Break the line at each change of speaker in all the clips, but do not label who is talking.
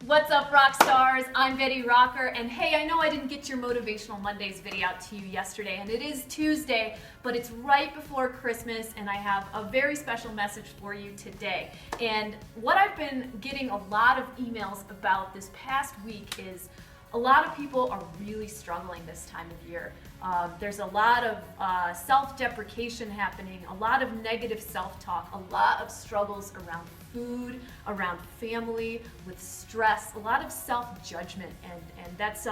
What's up, rock stars? I'm Betty Rocker, and hey, I know I didn't get your Motivational Mondays video out to you yesterday, and it is Tuesday, but it's right before Christmas, and I have a very special message for you today. And what I've been getting a lot of emails about this past week is a lot of people are really struggling this time of year. There's a lot of self-deprecation happening, a lot of negative self-talk, a lot of struggles around food, around family, with stress, a lot of self-judgment, and that's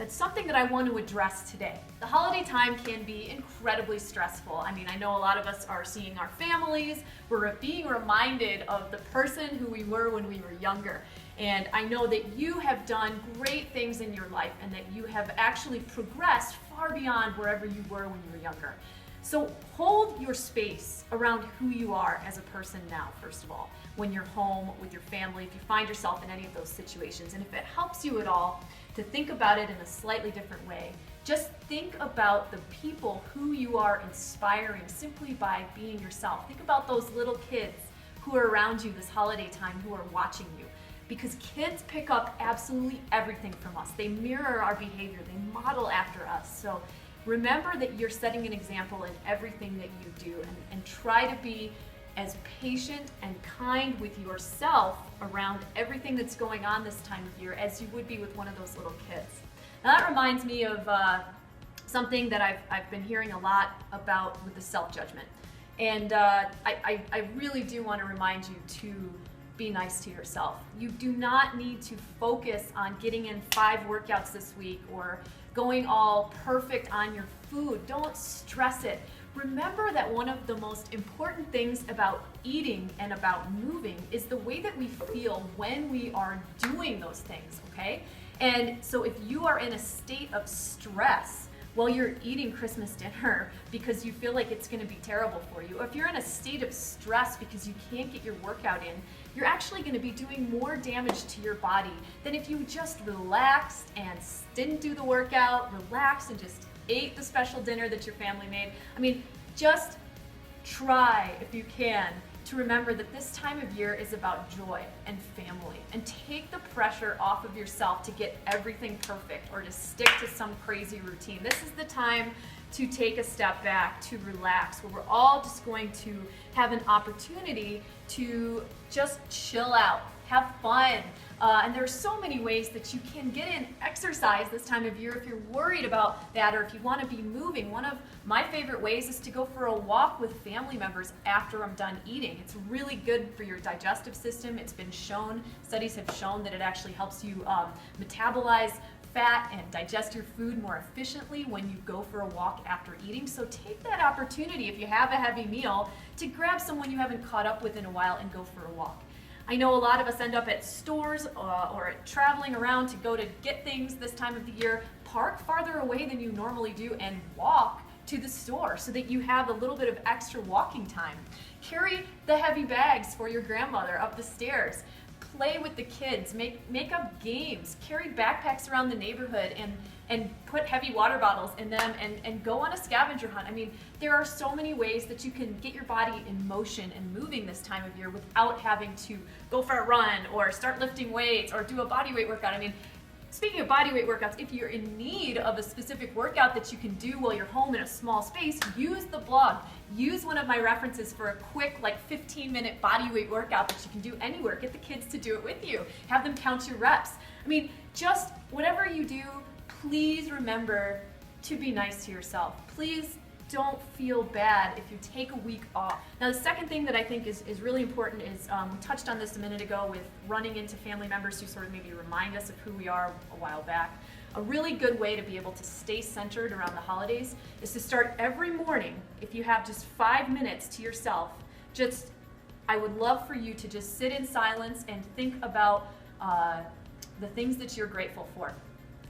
something that I want to address today. The holiday time can be incredibly stressful. I mean, I know a lot of us are seeing our families, we're being reminded of the person who we were when we were younger. And I know that you have done great things in your life and that you have actually progressed far beyond wherever you were when you were younger. So hold your space around who you are as a person now, first of all, when you're home with your family, if you find yourself in any of those situations. And if it helps you at all to think about it in a slightly different way, just think about the people who you are inspiring simply by being yourself. Think about those little kids who are around you this holiday time who are watching you. Because kids pick up absolutely everything from us. They mirror our behavior, they model after us. So remember that you're setting an example in everything that you do, and try to be as patient and kind with yourself around everything that's going on this time of year as you would be with one of those little kids. Now that reminds me of something that I've been hearing a lot about with the self-judgment. And I really do want to remind you to be nice to yourself. You do not need to focus on getting in 5 workouts this week or going all perfect on your food. Don't stress it. Remember that one of the most important things about eating and about moving is the way that we feel when we are doing those things, okay? And so if you are in a state of stress while you're eating Christmas dinner because you feel like it's gonna be terrible for you, or if you're in a state of stress because you can't get your workout in, you're actually gonna be doing more damage to your body than if you just relaxed and didn't do the workout, relaxed and just ate the special dinner that your family made. I mean, just try, if you can, to remember that this time of year is about joy and family, and take the pressure off of yourself to get everything perfect or to stick to some crazy routine. This is the time to take a step back, to relax, where we're all just going to have an opportunity to just chill out, have fun. And there are so many ways that you can get in exercise this time of year if you're worried about that, or if you want to be moving. One of my favorite ways is to go for a walk with family members after I'm done eating. It's really good for your digestive system. It's been shown, studies have shown that it actually helps you metabolize fat and digest your food more efficiently when you go for a walk after eating. So take that opportunity, if you have a heavy meal, to grab someone you haven't caught up with in a while and go for a walk. I know a lot of us end up at stores or traveling around to go to get things this time of the year. Park farther away than you normally do and walk to the store so that you have a little bit of extra walking time. Carry the heavy bags for your grandmother up the stairs. Play with the kids, make up games, carry backpacks around the neighborhood and put heavy water bottles in them and go on a scavenger hunt. I mean, there are so many ways that you can get your body in motion and moving this time of year without having to go for a run or start lifting weights or do a body weight workout. I mean, speaking of body weight workouts, if you're in need of a specific workout that you can do while you're home in a small space, use the blog. Use one of my references for a quick, like 15-minute body weight workout that you can do anywhere. Get the kids to do it with you. Have them count your reps. I mean, just whatever you do, please remember to be nice to yourself. Please don't feel bad if you take a week off. Now, the second thing that I think is really important is, we touched on this a minute ago with running into family members who sort of maybe remind us of who we are a while back. A really good way to be able to stay centered around the holidays is to start every morning, if you have just 5 minutes to yourself, I would love for you to just sit in silence and think about the things that you're grateful for.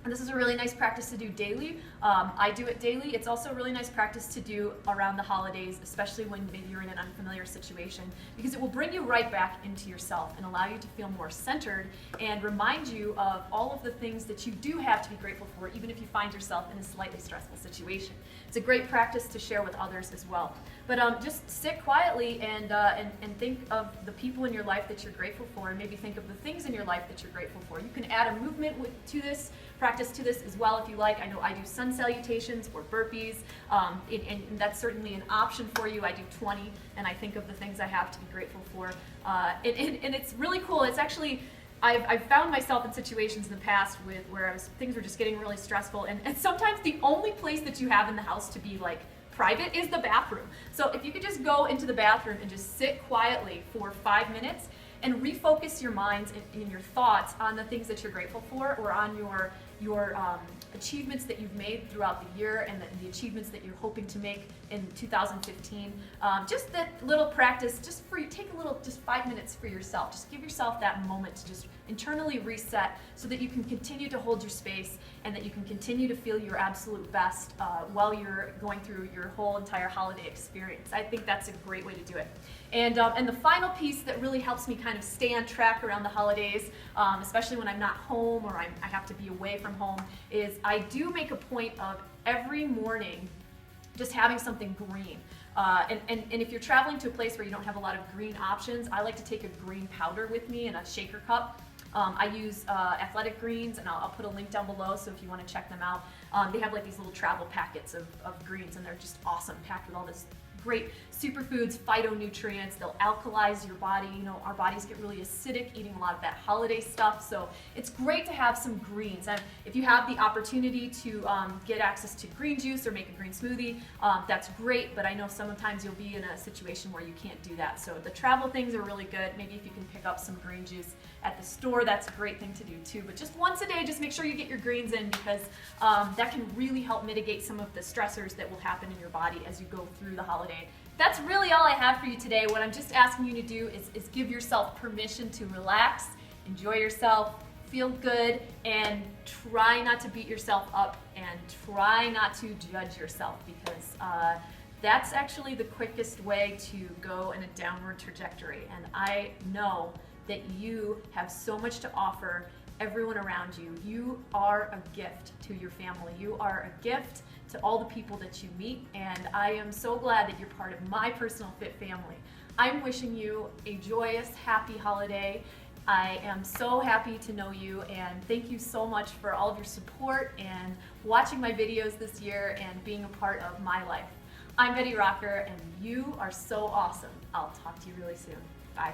And this is a really nice practice to do daily. I do it daily. It's also a really nice practice to do around the holidays, especially when maybe you're in an unfamiliar situation, because it will bring you right back into yourself and allow you to feel more centered and remind you of all of the things that you do have to be grateful for, even if you find yourself in a slightly stressful situation. It's a great practice to share with others as well. But just sit quietly and think of the people in your life that you're grateful for, and maybe think of the things in your life that you're grateful for. You can add a movement to this, practice to this as well if you like. I know I do sun salutations or burpees, and that's certainly an option for you. I do 20, and I think of the things I have to be grateful for. And it's really cool. It's actually, I've found myself in situations in the past where things were just getting really stressful, and sometimes the only place that you have in the house to be like private is the bathroom. So if you could just go into the bathroom and just sit quietly for 5 minutes and refocus your minds and your thoughts on the things that you're grateful for, or on your achievements that you've made throughout the year, and the achievements that you're hoping to make in 2015. Just that little practice, just 5 minutes for yourself. Just give yourself that moment to just internally reset, so that you can continue to hold your space, and that you can continue to feel your absolute best while you're going through your whole entire holiday experience. I think that's a great way to do it. And the final piece that really helps me kind of stay on track around the holidays, especially when I'm not home or I have to be away from home, is I do make a point of every morning just having something green. And if you're traveling to a place where you don't have a lot of green options, I like to take a green powder with me in a shaker cup. I use Athletic Greens, and I'll put a link down below, so if you want to check them out. They have like these little travel packets of greens, and they're just awesome, packed with all this great superfoods, phytonutrients. They'll alkalize your body. You know, our bodies get really acidic eating a lot of that holiday stuff, so it's great to have some greens. And if you have the opportunity to get access to green juice or make a green smoothie, that's great, but I know sometimes you'll be in a situation where you can't do that. So the travel things are really good. Maybe if you can pick up some green juice at the store, that's a great thing to do too. But just once a day, just make sure you get your greens in, because that can really help mitigate some of the stressors that will happen in your body as you go through the holiday. That's really all I have for you today. What I'm just asking you to do is give yourself permission to relax, enjoy yourself, feel good, and try not to beat yourself up, and try not to judge yourself, because that's actually the quickest way to go in a downward trajectory. And I know that you have so much to offer everyone around you. You are a gift to your family. You are a gift to all the people that you meet, and I am so glad that you're part of my personal fit family. I'm wishing you a joyous, happy holiday. I am so happy to know you, and thank you so much for all of your support and watching my videos this year and being a part of my life. I'm Betty Rocker, and you are so awesome. I'll talk to you really soon. Bye.